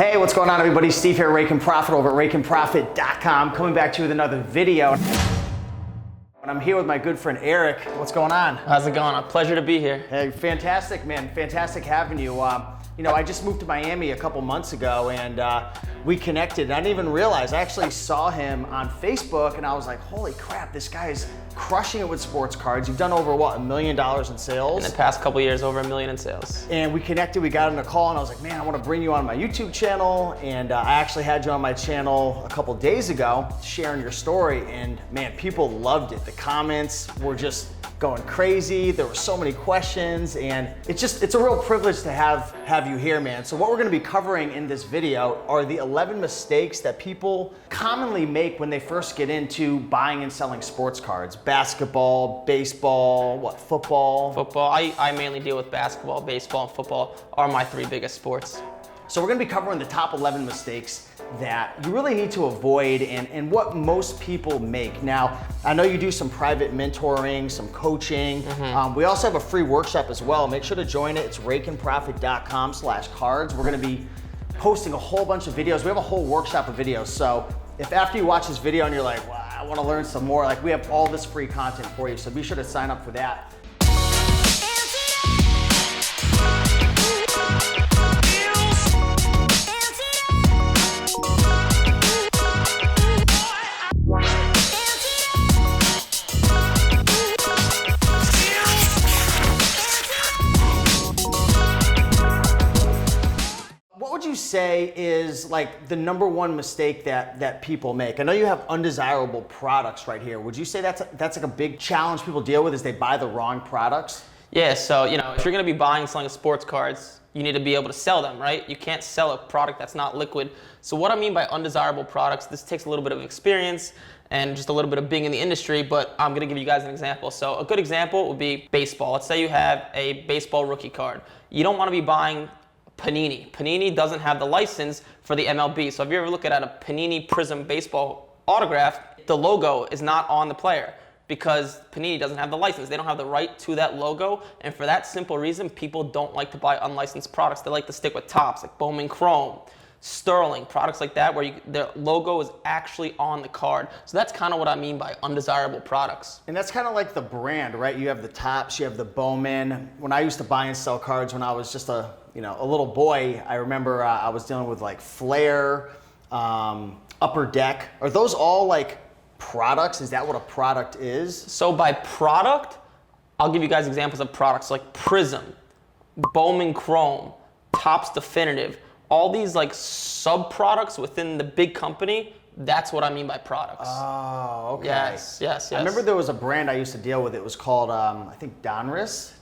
Hey, what's going on, everybody? Steve here, Raiken Profit over at RaikenProfit.com, coming back to you with another video. And I'm here with my good friend Eric. What's going on? How's it going? A pleasure to be here. Hey, fantastic, man. Fantastic having you. I just moved to Miami a couple months ago, and we connected. And I didn't even realize. I actually saw him on Facebook, and I was like, holy crap, this guy is crushing it with sports cards. You've done over, what, $1 million in sales? In the past couple years, over $1 million in sales. And we connected, we got on a call, and I was like, man, I want to bring you on my YouTube channel. And I actually had you on my channel a couple days ago, sharing your story, and man, people loved it. The comments were just going crazy. There were so many questions, and it's a real privilege to have you here, man. So what we're gonna be covering in this video are the 11 mistakes that people commonly make when they first get into buying and selling sports cards. Basketball, baseball, football? Football. I mainly deal with basketball, baseball, and football are my three biggest sports. So we're gonna be covering the top 11 mistakes that you really need to avoid and what most people make. Now, I know you do some private mentoring, some coaching. We also have a free workshop as well. Make sure to join it. It's RaikenProfit.com/cards. We're gonna be posting a whole bunch of videos. We have a whole workshop of videos. So if after you watch this video and you're like, wow, I wanna learn some more, like we have all this free content for you. So be sure to sign up for that. Say is like the number one mistake that people make? I know you have undesirable products right here. Would you say that's like a big challenge people deal with, is they buy the wrong products? Yeah, so if you're gonna be buying and selling sports cards, you need to be able to sell them, right? You can't sell a product that's not liquid. So what I mean by undesirable products, this takes a little bit of experience and just a little bit of being in the industry, but I'm gonna give you guys an example. So a good example would be baseball. Let's say you have a baseball rookie card. You don't wanna be buying Panini. Panini doesn't have the license for the MLB. So if you ever look at a Panini Prism baseball autograph, the logo is not on the player because Panini doesn't have the license. They don't have the right to that logo. And for that simple reason, people don't like to buy unlicensed products. They like to stick with tops like Bowman Chrome, Sterling, products like that where the logo is actually on the card. So that's kind of what I mean by undesirable products. And that's kind of like the brand, right? You have the tops, you have the Bowman. When I used to buy and sell cards when I was just a little boy, I remember I was dealing with like Flair, Upper Deck. Are those all like products? Is that what a product is? So by product, I'll give you guys examples of products like Prism, Bowman Chrome, Topps Definitive, all these like sub-products within the big company. That's what I mean by products. Oh, okay. Yes. I remember there was a brand I used to deal with. It was called, I think Donruss?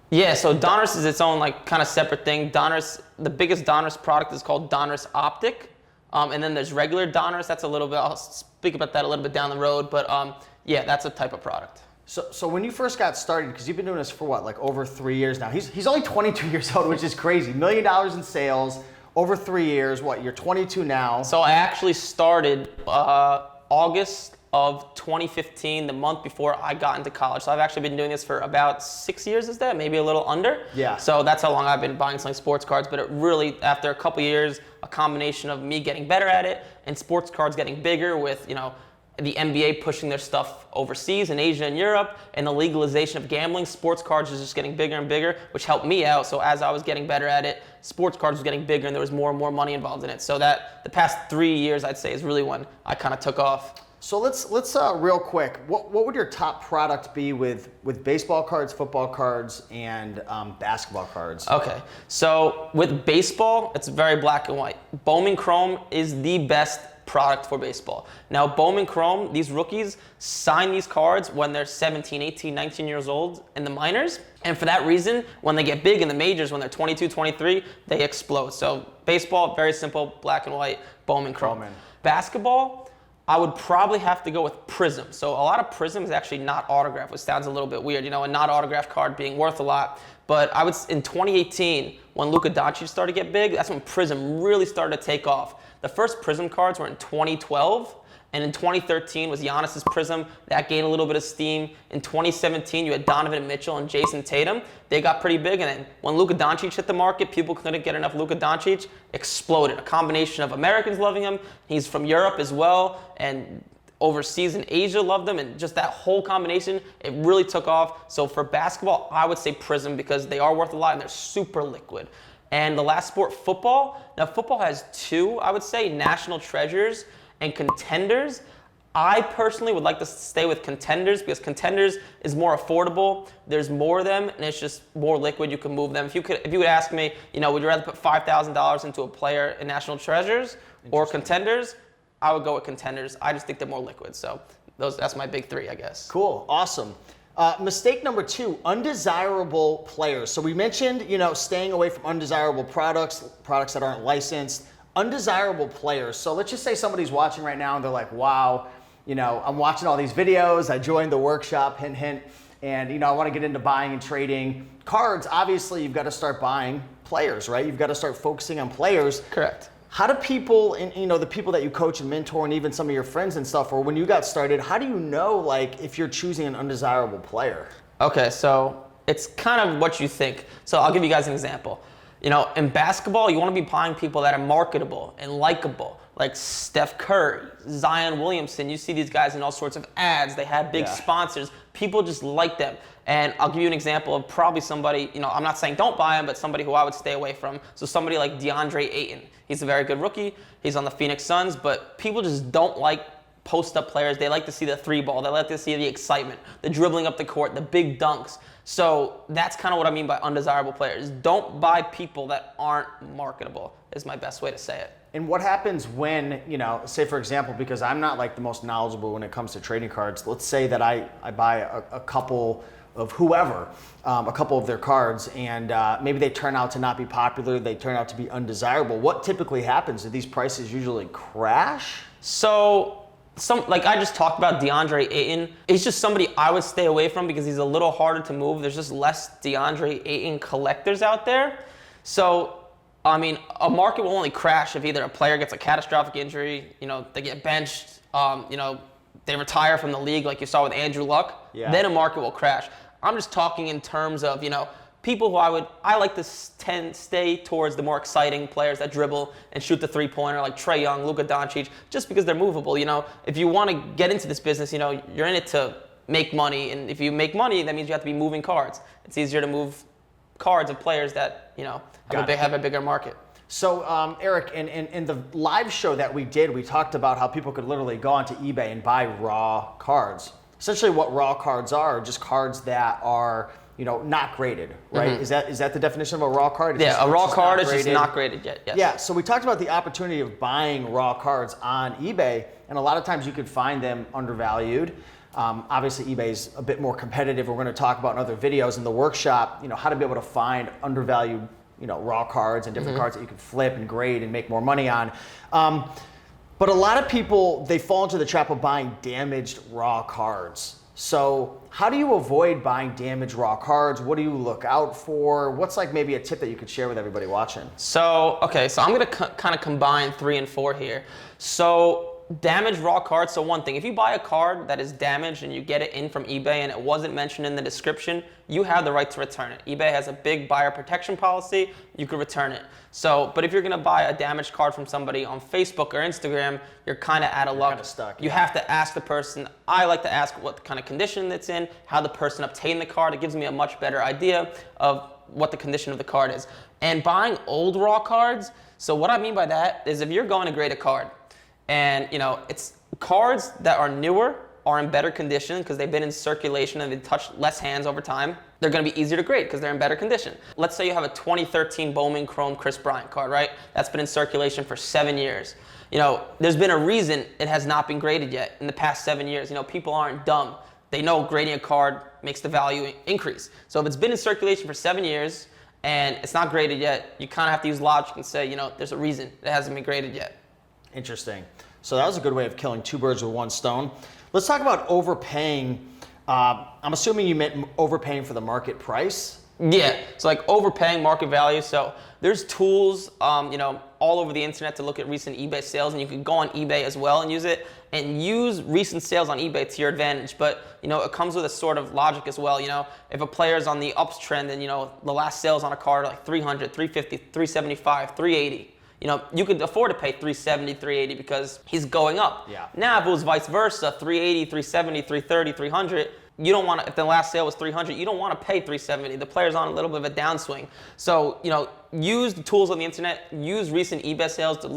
Yeah, so Donruss is its own like kind of separate thing. Donruss, the biggest Donruss product is called Donruss Optic. And then there's regular Donruss. That's a little bit, I'll speak about that a little bit down the road. But yeah, that's a type of product. So when you first got started, because you've been doing this for what, like over 3 years now. He's only 22 years old, which is crazy. $1 million in sales, over 3 years. What, you're 22 now? So I actually started August of 2015, the month before I got into college. So I've actually been doing this for about 6 years, is that? Maybe a little under? Yeah. So that's how long I've been buying and selling sports cards, but it really, after a couple years, a combination of me getting better at it and sports cards getting bigger with, the NBA pushing their stuff overseas in Asia and Europe, and the legalization of gambling, sports cards is just getting bigger and bigger, which helped me out. So as I was getting better at it, sports cards was getting bigger and there was more and more money involved in it. So that the past 3 years, I'd say, is really when I kind of took off. So let's real quick, what would your top product be with baseball cards, football cards, and basketball cards? Okay, so with baseball, it's very black and white. Bowman Chrome is the best product for baseball. Now, Bowman Chrome, these rookies sign these cards when they're 17, 18, 19 years old in the minors. And for that reason, when they get big in the majors, when they're 22, 23, they explode. So baseball, very simple, black and white, Bowman Chrome. Basketball, I would probably have to go with Prism. So a lot of Prism is actually not autographed, which sounds a little bit weird, a not autographed card being worth a lot. But I was in 2018 when Luka Doncic started to get big. That's when Prism really started to take off. The first Prism cards were in 2012. And in 2013 was Giannis's Prism. That gained a little bit of steam. In 2017, you had Donovan Mitchell and Jason Tatum. They got pretty big. And then when Luka Doncic hit the market, people couldn't get enough Luka Doncic. Exploded. A combination of Americans loving him. He's from Europe as well. And overseas in Asia loved him. And just that whole combination, it really took off. So for basketball, I would say Prism because they are worth a lot and they're super liquid. And the last sport, football. Now, football has two, I would say, national treasures and contenders. I personally would like to stay with contenders because contenders is more affordable. There's more of them, and it's just more liquid. You can move them. If you would ask me, would you rather put $5,000 into a player in national treasures or contenders? I would go with contenders. I just think they're more liquid. So that's my big three, I guess. Cool, awesome. Mistake number 2, undesirable players. So we mentioned, staying away from undesirable products that aren't licensed. Undesirable players. So let's just say somebody's watching right now and they're like, wow, I'm watching all these videos. I joined the workshop, hint, hint, and I want to get into buying and trading cards. Obviously, you've got to start buying players, right? You've got to start focusing on players. Correct. How do people, and the people that you coach and mentor, and even some of your friends and stuff, or when you got started, how do you know, like, if you're choosing an undesirable player? Okay, so it's kind of what you think. So I'll give you guys an example. In basketball, you want to be buying people that are marketable and likable, like Steph Curry, Zion Williamson. You see these guys in all sorts of ads. They have big sponsors. People just like them. And I'll give you an example of probably somebody, I'm not saying don't buy him, but somebody who I would stay away from. So somebody like DeAndre Ayton. He's a very good rookie. He's on the Phoenix Suns, but people just don't like post-up players. They like to see the three ball. They like to see the excitement, the dribbling up the court, the big dunks. So that's kind of what I mean by undesirable players. Don't buy people that aren't marketable is my best way to say it. And what happens when, say for example, because I'm not like the most knowledgeable when it comes to trading cards, let's say that I buy a couple of whoever, a couple of their cards, and maybe they turn out to not be popular, they turn out to be undesirable. What typically happens? Do these prices usually crash? So, like I just talked about DeAndre Ayton, he's just somebody I would stay away from because he's a little harder to move. There's just less DeAndre Ayton collectors out there. So, I mean, a market will only crash if either a player gets a catastrophic injury, they get benched, they retire from the league like you saw with Andrew Luck, then a market will crash. I'm just talking in terms of, people who I like to stay towards the more exciting players that dribble and shoot the three-pointer like Trae Young, Luka Doncic, just because they're movable. If you want to get into this business, you're in it to make money, and if you make money, that means you have to be moving cards. It's easier to move cards of players that, have a bigger market. So, Eric, in the live show that we did, we talked about how people could literally go onto eBay and buy raw cards. Essentially what raw cards are just cards that are not graded, right? Mm-hmm. Is that the definition of a raw card? A raw card is just not graded yet, yes. Yeah, so we talked about the opportunity of buying raw cards on eBay, and a lot of times you could find them undervalued. Obviously, eBay's a bit more competitive. We're going to talk about in other videos in the workshop, how to be able to find undervalued, raw cards and different cards that you can flip and grade and make more money on. But a lot of people, they fall into the trap of buying damaged raw cards. So how do you avoid buying damaged raw cards? What do you look out for? What's like maybe a tip that you could share with everybody watching? So I'm going to kind of combine 3 and 4 here. So damaged raw cards. So one thing, if you buy a card that is damaged and you get it in from eBay and it wasn't mentioned in the description, you have the right to return it. eBay has a big buyer protection policy. You could return it. So, but if you're going to buy a damaged card from somebody on Facebook or Instagram, you're kind of out of luck. Kind of stuck. You have to ask the person. I like to ask what kind of condition it's in, how the person obtained the card. It gives me a much better idea of what the condition of the card is. And buying old raw cards, so what I mean by that is if you're going to grade a card, and it's cards that are newer are in better condition because they've been in circulation and they've touched less hands over time. They're going to be easier to grade because they're in better condition. Let's say you have a 2013 Bowman Chrome Chris Bryant card, right? That's been in circulation for 7 years. There's been a reason it has not been graded yet in the past 7 years. People aren't dumb. They know grading a card makes the value increase. So if it's been in circulation for 7 years and it's not graded yet, you kind of have to use logic and say, there's a reason it hasn't been graded yet. Interesting. So that was a good way of killing 2 birds with 1 stone. Let's talk about overpaying. I'm assuming you meant overpaying for the market price. Yeah, so like overpaying market value. So there's tools, all over the internet to look at recent eBay sales, and you can go on eBay as well and use it, and use recent sales on eBay to your advantage. But it comes with a sort of logic as well. If a player's on the uptrend and the last sales on a card are like 300, 350, 375, 380. You could afford to pay 370, 380 because he's going up. Yeah. Now, if it was vice versa, 380, 370, 330, 300, you don't want to, if the last sale was 300, you don't want to pay 370. The player's on a little bit of a downswing. So, use the tools on the internet, use recent eBay sales to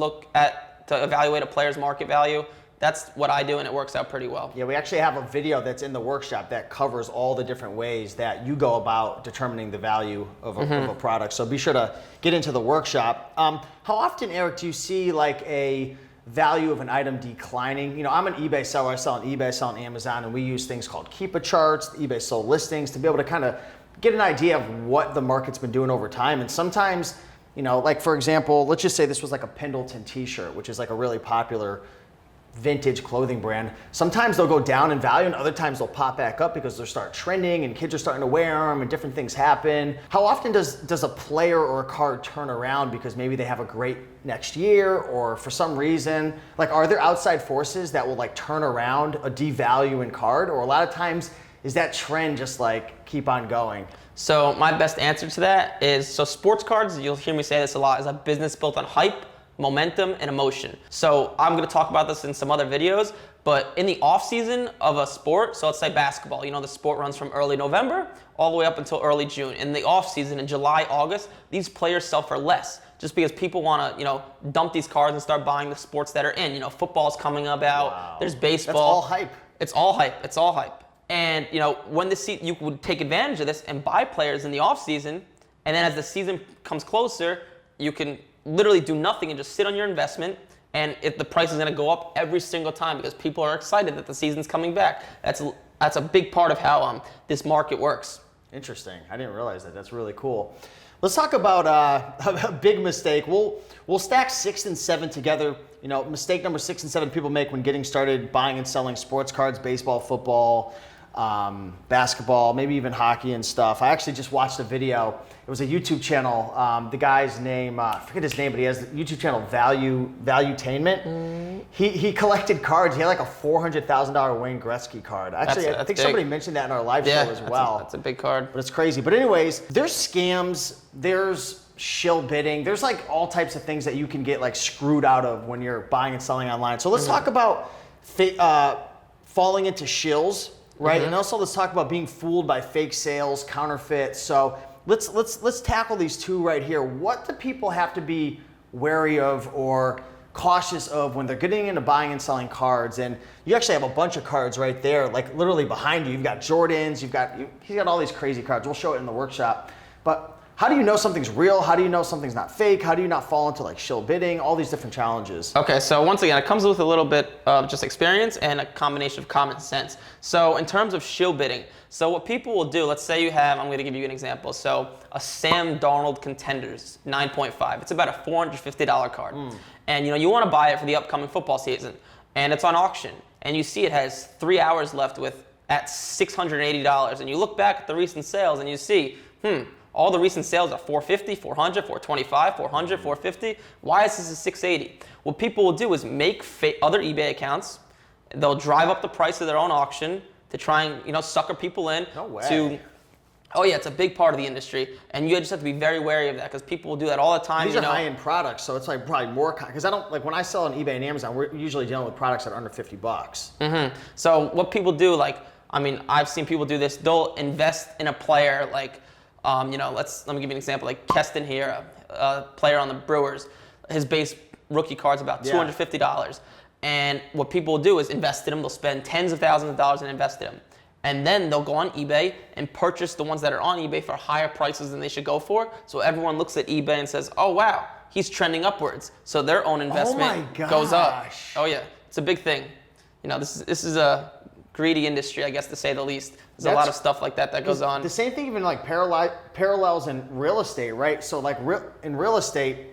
evaluate a player's market value. That's what I do, and it works out pretty well. Yeah, we actually have a video that's in the workshop that covers all the different ways that you go about determining the value of a product. So be sure to get into the workshop. How often, Eric, do you see like a value of an item declining? I'm an eBay seller. I sell on eBay, I sell on Amazon, and we use things called Keepa charts, eBay sold listings, to be able to kind of get an idea of what the market's been doing over time. And sometimes, like for example, let's just say this was like a Pendleton t-shirt, which is like a really popular vintage clothing brand. Sometimes they'll go down in value, and other times they'll pop back up because they'll start trending and kids are starting to wear them and different things happen. How often does a player or a card turn around because maybe they have a great next year, or for some reason, like are there outside forces that will like turn around a devaluing card, or a lot of times is that trend just like keep on going? So my best answer to that is, so sports cards, you'll hear me say this a lot, is a business built on hype, momentum, and emotion. So I'm going to talk about this in some other videos, but in the off season of a sport, so let's say basketball, the sport runs from early November all the way up until early June. In the off season, in July, August, these players sell for less just because people want to, dump these cards and start buying the sports that are in. Football's coming out. Wow. There's baseball. That's all hype. It's all hype. It's all hype. And, when you would take advantage of this and buy players in the off season, and then as the season comes closer, you can literally do nothing and just sit on your investment, and the price is going to go up every single time because people are excited that the season's coming back. That's a big part of how this market works. Interesting. I didn't realize that. That's really cool. Let's talk about a big mistake. We'll stack 6 and 7 together. Mistake number 6 and 7 people make when getting started buying and selling sports cards, baseball, football, basketball, maybe even hockey and stuff. I actually just watched a video. It was a YouTube channel. The guy's name, I forget his name, but he has the YouTube channel Valuetainment. He collected cards. He had like a $400,000 Wayne Gretzky card. Actually, I think somebody mentioned that in our live show as well. That's a big card. But it's crazy. But anyways, there's scams. There's shill bidding. There's like all types of things that you can get like screwed out of when you're buying and selling online. So let's talk about falling into shills. Right, and also let's talk about being fooled by fake sales, counterfeit. So let's tackle these two right here. What do people have to be wary of or cautious of when they're getting into buying and selling cards? And you actually have a bunch of cards right there, like literally behind you. You've got Jordans, he's got all these crazy cards. We'll show it in the workshop. But how do you know something's real? How do you know something's not fake? How do you not fall into like shill bidding? All these different challenges. Okay, so once again, it comes with a little bit of just experience and a combination of common sense. So in terms of shill bidding, so what people will do, let's say you have, I'm gonna give you an example. So a Sam Darnold Contenders 9.5, it's about a $450 card. And you wanna buy it for the upcoming football season. And it's on auction. And you see it has 3 hours left at $680. And you look back at the recent sales and you see, all the recent sales are 450, 400, 425, 400, 450. Why is this a 680? What people will do is make other eBay accounts. They'll drive up the price of their own auction to try and sucker people in. No way. Oh yeah, it's a big part of the industry, and you just have to be very wary of that because people will do that all the time. These are high-end products, so it's like probably more because I don't like when I sell on eBay and Amazon, we're usually dealing with products that are under $50. So what people do, I've seen people do this. They'll invest in a player like. Let me give you an example. Like Keston here, a player on the Brewers, his base rookie card's about $250. And what people will do is invest in him. They'll spend tens of thousands of dollars and invest in him. And then they'll go on eBay and purchase the ones that are on eBay for higher prices than they should go for. So everyone looks at eBay and says, oh, wow, he's trending upwards. So their own investment goes up. Oh, yeah. It's a big thing. This is a greedy industry, I guess, to say the least. There's a lot of stuff like that goes on. The same thing even like parallels in real estate, right? So like in real estate,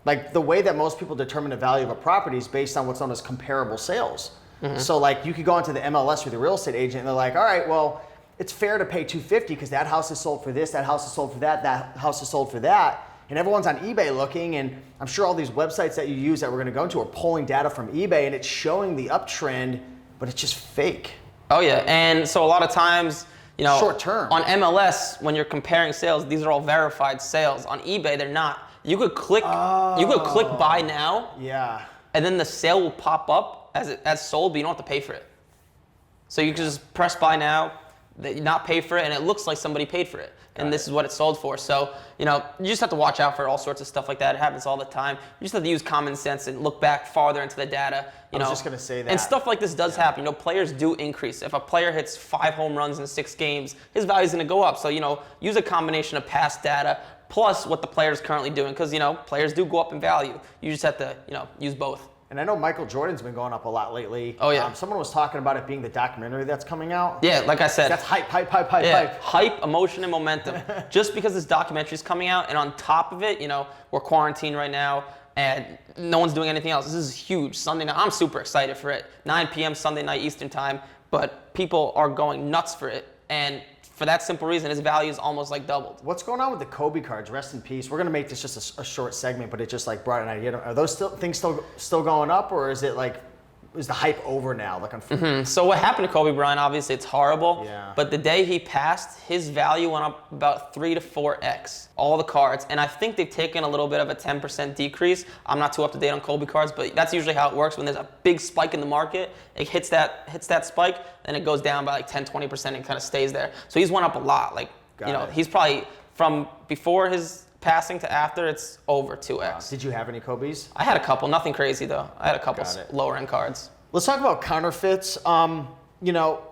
like the way that most people determine the value of a property is based on what's known as comparable sales. So like you could go into the MLS with a real estate agent and they're like, all right, well, it's fair to pay $250 because that house is sold for this, that house is sold for that, that house is sold for that. And everyone's on eBay looking, and I'm sure all these websites that you use that we're gonna go into are pulling data from eBay, and it's showing the uptrend, but it's just fake. Oh yeah, and so a lot of times, you know, short term. On MLS, when you're comparing sales, these are all verified sales. On eBay, they're not. You could click buy now. Yeah. And then the sale will pop up as sold, but you don't have to pay for it. So you can just press buy now, not pay for it, and it looks like somebody paid for it. And this is what it's sold for. So, you know, you just have to watch out for all sorts of stuff like that. It happens all the time. You just have to use common sense and look back farther into the data. I was just going to say that. And stuff like this does happen. You know, players do increase. If a player hits 5 home runs in 6 games, his value is going to go up. So, you know, use a combination of past data plus what the player is currently doing. Because, you know, players do go up in value. You just have to, you know, use both. And I know Michael Jordan's been going up a lot lately. Oh, yeah. Someone was talking about it being the documentary that's coming out. Yeah, like I said. That's hype. Hype, emotion, and momentum. Just because this documentary is coming out, and on top of it, you know, we're quarantined right now, and no one's doing anything else. This is huge. Sunday night, I'm super excited for it. 9 p.m. Sunday night Eastern time, but people are going nuts for it. And for that simple reason, his value is almost like doubled. What's going on with the Kobe cards? Rest in peace. We're gonna make this just a short segment, but it just like brought an idea. Are those things still going up, or is it like, is the hype over now? Like, So what happened to Kobe Bryant? Obviously, it's horrible. Yeah. But the day he passed, his value went up about 3 to 4x. All the cards, and I think they've taken a little bit of a 10% decrease. I'm not too up to date on Kobe cards, but that's usually how it works. When there's a big spike in the market, it hits that spike, then it goes down by like 10-20% and kind of stays there. So he's went up a lot. Like, he's probably from before his passing to after, it's over 2x. Did you have any Kobe's? I had a couple, nothing crazy though. I had a couple lower end cards. Let's talk about counterfeits. You know,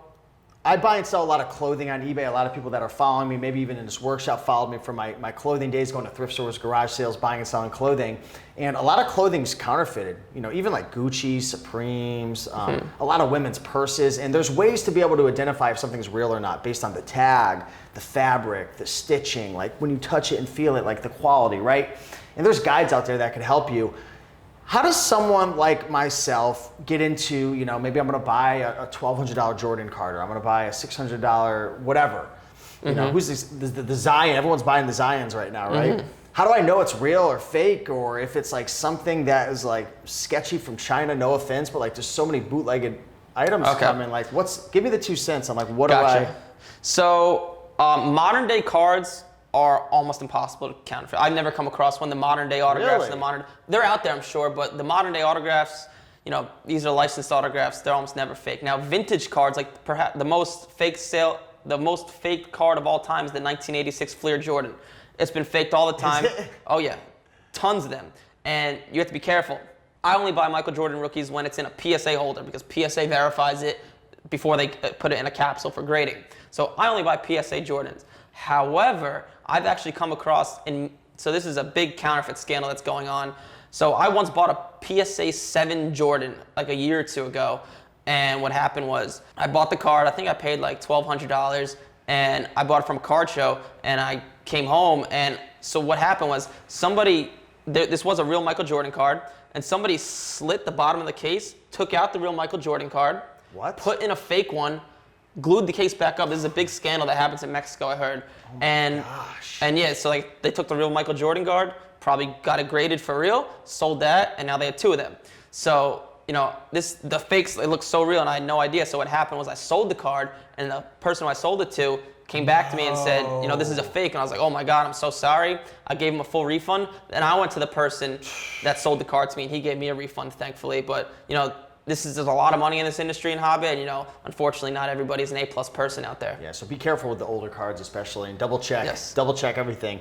I buy and sell a lot of clothing on eBay. A lot of people that are following me, maybe even in this workshop, followed me from my clothing days, going to thrift stores, garage sales, buying and selling clothing. And a lot of clothing's counterfeited. You know, even like Gucci, Supremes, a lot of women's purses. And there's ways to be able to identify if something's real or not based on the tag, the fabric, the stitching, like when you touch it and feel it, like the quality, right? And there's guides out there that can help you. How does someone like myself get into, you know, maybe I'm going to buy a $1,200 Jordan card, or I'm going to buy a $600 whatever. You know, who's this, the Zion? Everyone's buying the Zions right now, right? How do I know it's real or fake, or if it's like something that is like sketchy from China? No offense, but like there's so many bootlegged items coming. Like, give me the 2 cents. I'm like, what do I? So modern day cards are almost impossible to counterfeit. I've never come across one. The modern day autographs, they're out there, I'm sure, but the modern day autographs, you know, these are licensed autographs. They're almost never fake. Now, vintage cards, like perhaps the most faked card of all time is the 1986 Fleer Jordan. It's been faked all the time. Oh yeah, tons of them, and you have to be careful. I only buy Michael Jordan rookies when it's in a PSA holder because PSA verifies it before they put it in a capsule for grading. So I only buy PSA Jordans. However, I've actually come across, so this is a big counterfeit scandal that's going on. So I once bought a PSA 7 Jordan like a year or two ago, and what happened was I bought the card. I think I paid like $1,200, and I bought it from a card show, and I came home, and so what happened was this was a real Michael Jordan card, and somebody slit the bottom of the case, took out the real Michael Jordan card, put in a fake one, glued the case back up. This is a big scandal that happens in Mexico, I heard. And yeah, so like they took the real Michael Jordan card, probably got it graded for real, sold that, and now they had 2 of them. So, you know, the fakes, it looks so real, and I had no idea. So what happened was I sold the card, and the person who I sold it to came back to me and said, you know, this is a fake. And I was like, oh my God, I'm so sorry. I gave him a full refund. And I went to the person that sold the card to me, and he gave me a refund, thankfully. But, you know, there's a lot of money in this industry and hobby, and you know, unfortunately, not everybody's an A+ person out there. Yeah, so be careful with the older cards, especially, and double check. Yes. Double check everything.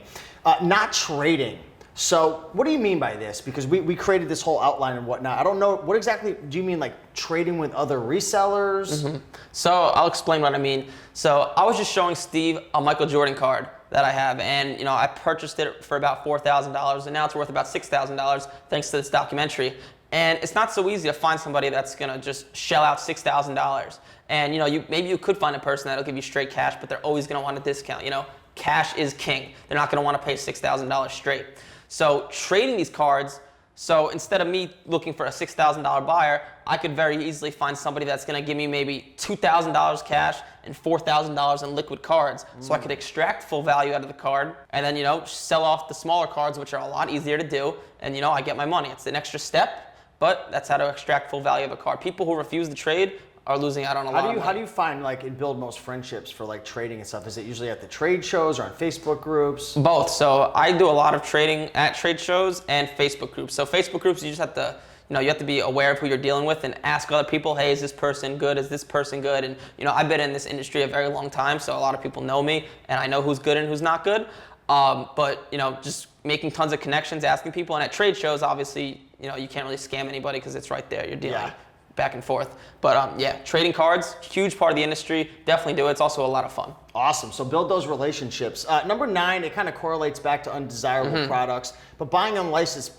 Not trading. So what do you mean by this? Because we created this whole outline and whatnot. I don't know, what exactly do you mean, like trading with other resellers? So I'll explain what I mean. So I was just showing Steve a Michael Jordan card that I have, and you know, I purchased it for about $4,000, and now it's worth about $6,000 thanks to this documentary. And it's not so easy to find somebody that's gonna just shell out $6,000. And you know, maybe you could find a person that'll give you straight cash, but they're always gonna want a discount. You know, cash is king. They're not gonna want to pay $6,000 straight. So trading these cards, So instead of me looking for a $6,000 buyer, I could very easily find somebody that's going to give me maybe $2,000 cash and $4,000 in liquid cards. So I could extract full value out of the card and then, sell off the smaller cards, which are a lot easier to do. And, I get my money. It's an extra step, but that's how to extract full value of a card. People who refuse to trade are losing out on a lot of money. How do you find and build most friendships for trading and stuff? Is it usually at the trade shows or on Facebook groups? Both. So I do a lot of trading at trade shows and Facebook groups. So Facebook groups, you just have to, you have to be aware of who you're dealing with and ask other people, hey, is this person good? Is this person good? And, I've been in this industry a very long time, so a lot of people know me and I know who's good and who's not good. But, just making tons of connections, asking people. And at trade shows, obviously, you can't really scam anybody because it's right there. You're dealing back and forth. But trading cards, huge part of the industry. Definitely do it. It's also a lot of fun. Awesome. So build those relationships. Number 9, it kind of correlates back to undesirable products, but buying unlicensed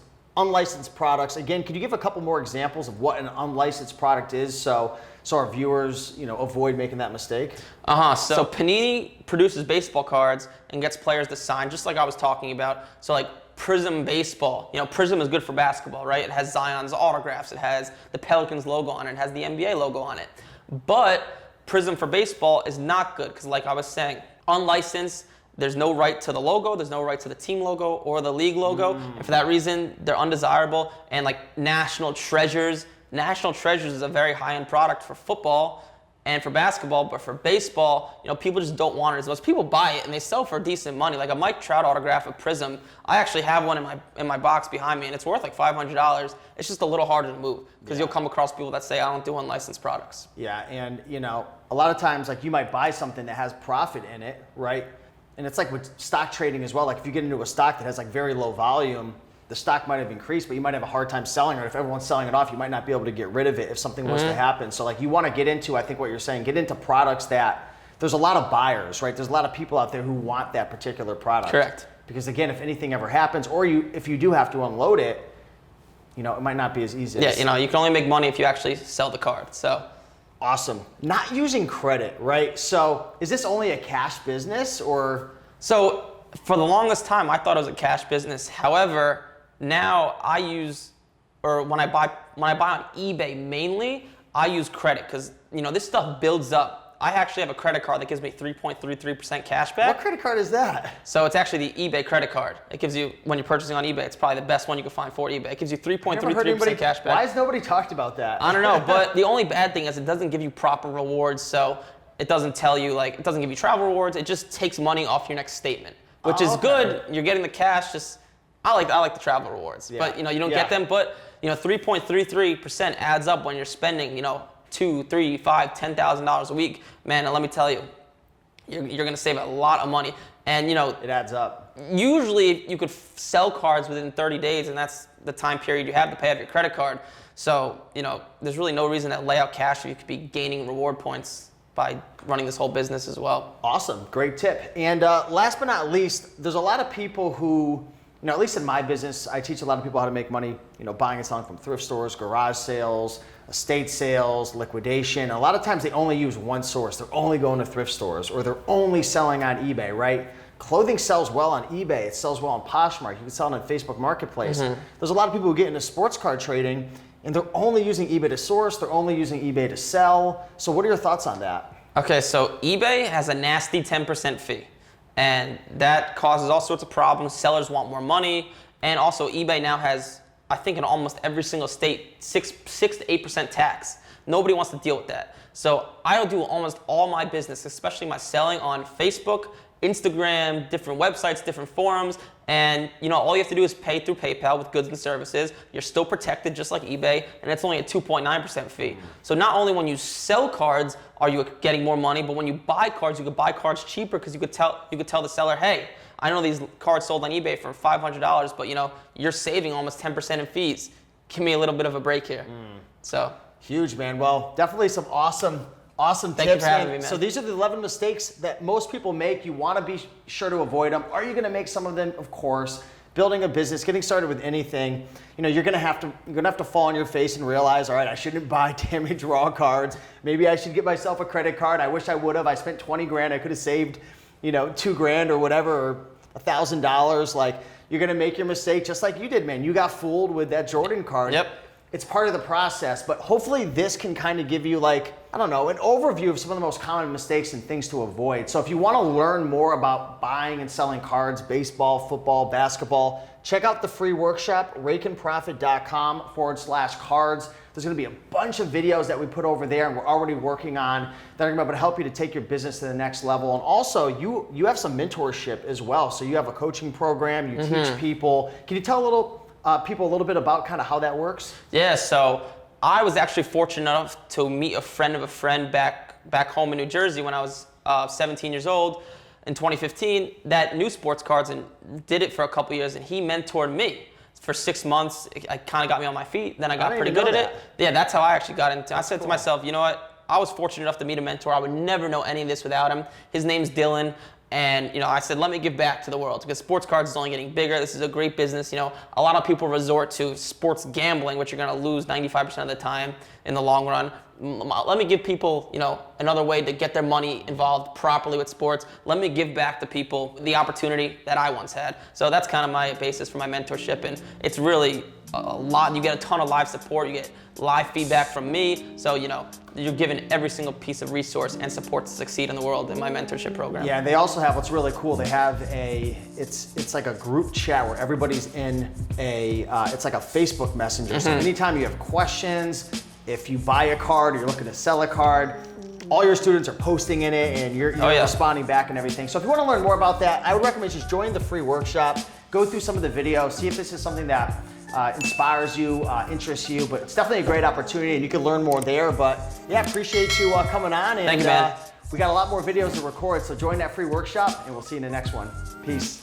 products. Again, could you give a couple more examples of what an unlicensed product is so our viewers, avoid making that mistake? So Panini produces baseball cards and gets players to sign, just like I was talking about. So Prism baseball. Prism is good for basketball, right? It has Zion's autographs. It has the Pelicans logo on it. It has the NBA logo on it. But Prism for baseball is not good because, like I was saying, unlicensed, there's no right to the logo. There's no right to the team logo or the league logo. And for that reason, they're undesirable. And National Treasures. National Treasures is a very high-end product for football and for basketball, but for baseball, people just don't want it as much. People buy it and they sell for decent money. Like a Mike Trout autograph of Prism, I actually have one in my box behind me, and it's worth $500. It's just a little harder to move because you'll come across people that say, I don't do unlicensed products. Yeah, and a lot of times you might buy something that has profit in it, right? And it's with stock trading as well. If you get into a stock that has very low volume, the stock might have increased, but you might have a hard time selling it. If everyone's selling it off, you might not be able to get rid of it if something was to happen. So you want to get into, I think what you're saying, get into products that there's a lot of buyers, right? There's a lot of people out there who want that particular product. Correct. Because again, if anything ever happens, or if you do have to unload it, it might not be as easy. Yeah, you can only make money if you actually sell the card. So awesome. Not using credit, right? So is this only a cash business or? So for the longest time, I thought it was a cash business. However, now when I buy on eBay mainly, I use credit because this stuff builds up. I actually have a credit card that gives me 3.33% cash back. What credit card is that? So it's actually the eBay credit card. It gives you, when you're purchasing on eBay, it's probably the best one you can find for eBay. It gives you 3.33% cash back. Why has nobody talked about that? I don't know, but the only bad thing is it doesn't give you proper rewards. So it doesn't tell you it doesn't give you travel rewards. It just takes money off your next statement, which is good. You're getting the cash. I like the travel rewards, but you don't get them. But 3.33% adds up when you're spending $2,000, $3,000, $5,000, $10,000 a week, man. And let me tell you, you're gonna save a lot of money. And it adds up. Usually you could sell cards within 30 days, and that's the time period you have to pay off your credit card. So there's really no reason to lay out cash if you could be gaining reward points by running this whole business as well. Awesome, great tip. And last but not least, there's a lot of people who, at least in my business, I teach a lot of people how to make money, buying and selling from thrift stores, garage sales, estate sales, liquidation. A lot of times they only use one source. They're only going to thrift stores or they're only selling on eBay, right? Clothing sells well on eBay. It sells well on Poshmark. You can sell it on Facebook Marketplace. There's a lot of people who get into sports card trading and they're only using eBay to source. They're only using eBay to sell. So what are your thoughts on that? Okay, so eBay has a nasty 10% fee. And that causes all sorts of problems. Sellers want more money. And also eBay now has, I think in almost every single state, 6 to 8% tax. Nobody wants to deal with that. So I do almost all my business, especially my selling, on Facebook, Instagram, different websites, different forums. And all you have to do is pay through PayPal with goods and services. You're still protected just like eBay, and it's only a 2.9% fee. So not only when you sell cards are you getting more money, but when you buy cards, you could buy cards cheaper because you could tell the seller, hey, I know these cards sold on eBay for $500, but you're saving almost 10% in fees. Give me a little bit of a break here. So huge, man. Well, definitely some awesome tips. Thank you for having me, man. So these are the 11 mistakes that most people make. You want to be sure to avoid them. Are you going to make some of them? Of course. Building a business, getting started with anything, you're going to have to fall on your face and realize, all right, I shouldn't buy damaged raw cards. Maybe I should get myself a credit card. I wish I would have. I spent 20 grand. I could have saved, $2 grand or whatever, or $1,000. You're gonna make your mistake just like you did, man. You got fooled with that Jordan card. Yep. It's part of the process, but hopefully this can kind of give you like, I don't know, an overview of some of the most common mistakes and things to avoid. So if you want to learn more about buying and selling cards, baseball, football, basketball, check out the free workshop, raikenprofit.com/cards. There's going to be a bunch of videos that we put over there and we're already working on that are going to be able to help you to take your business to the next level. And also you have some mentorship as well. So you have a coaching program, you teach people. Can you tell people a little bit about kind of how that works? Yeah, so I was actually fortunate enough to meet a friend of a friend back home in New Jersey when I was 17 years old in 2015 that knew sports cards and did it for a couple years, and he mentored me for 6 months. It kind of got me on my feet. Then I got pretty good at it. Yeah, that's how I actually got into it. I said to myself, you know what? I was fortunate enough to meet a mentor. I would never know any of this without him. His name's Dylan. And, I said, let me give back to the world because sports cards is only getting bigger. This is a great business. A lot of people resort to sports gambling, which you're going to lose 95% of the time in the long run. Let me give people, another way to get their money involved properly with sports. Let me give back to people the opportunity that I once had. So that's kind of my basis for my mentorship. And it's really a lot. You get a ton of live support. You get live feedback from me. So, you're given every single piece of resource and support to succeed in the world in my mentorship program. Yeah, and they also have, what's really cool, they have it's like a group chat where everybody's in it's like a Facebook Messenger. So anytime you have questions, if you buy a card or you're looking to sell a card, all your students are posting in it and you're responding back and everything. So if you want to learn more about that, I would recommend just join the free workshop, go through some of the videos, see if this is something that inspires you, interests you, but it's definitely a great opportunity and you can learn more there. But yeah, appreciate you coming on. And thank you, man. We got a lot more videos to record, so join that free workshop and we'll see you in the next one. Peace.